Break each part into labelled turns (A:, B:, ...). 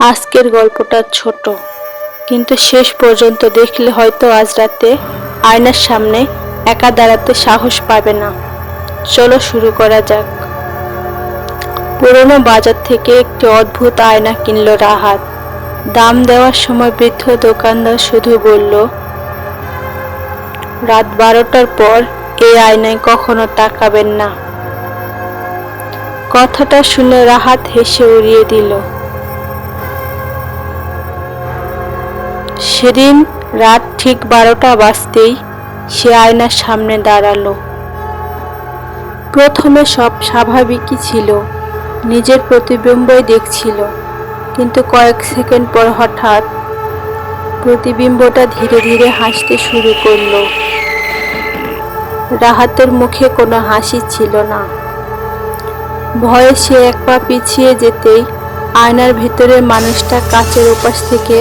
A: আজকের গল্পটা ছোট, কিন্তু শেষ পর্যন্ত দেখলে হয়তো আজ রাতে আয়নার সামনে একা দাঁড়াতে সাহস পাবে না। চলো শুরু করা যাক। পুরনো বাজার থেকে একটি অদ্ভুত আয়না কিনল রাহাত। দাম দেওয়ার সময় বৃদ্ধ দোকানদার শুধু বলল, রাত 12টার পর এই আয়নায় কখনো তাকাবেন না। কথাটা শুনে রাহাত হেসে উড়িয়ে দিল। সেদিন রাত ঠিক 12টা বাজতেই সে আয়নার সামনে দাঁড়ালো। প্রথমে সব স্বাভাবিকই ছিল, নিজের প্রতিবিম্বই দেখছিল, কিন্তু কয়েক সেকেন্ড পর হঠাৎ প্রতিবিম্বটা ধীরে ধীরে হাসতে শুরু করলো। রাহাতের মুখে কোনো হাসি ছিল না। ভয়ে সে এক পা পিছিয়ে যেতেই আয়নার ভেতরের মানুষটা কাচের ওপাশ থেকে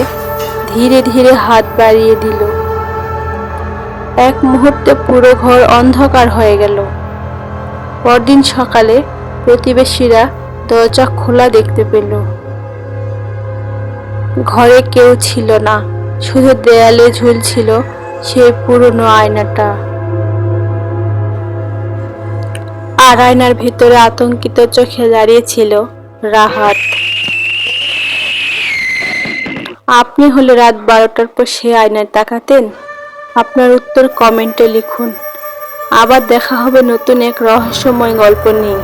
A: ধীরে ধীরে হাত বাড়িয়ে দিল। এক মুহূর্তে পুরো ঘর অন্ধকার হয়ে গেল। পরদিন সকালে প্রতিবেশীরা দরজা খোলা দেখতে পেল। ঘরে কেউ ছিল না, শুধু দেয়ালে ঝুলছিল সেই পুরনো আয়নাটা। আর আয়নার ভেতরে আতঙ্কিত চোখে দাঁড়িয়েছিল রাহাত। আপনি হলে রাত 12টার পর সে আয়নায় তাকাতেন? আপনার উত্তর কমেন্টে লিখুন। আবার দেখা হবে নতুন এক রহস্যময় গল্প নিয়ে।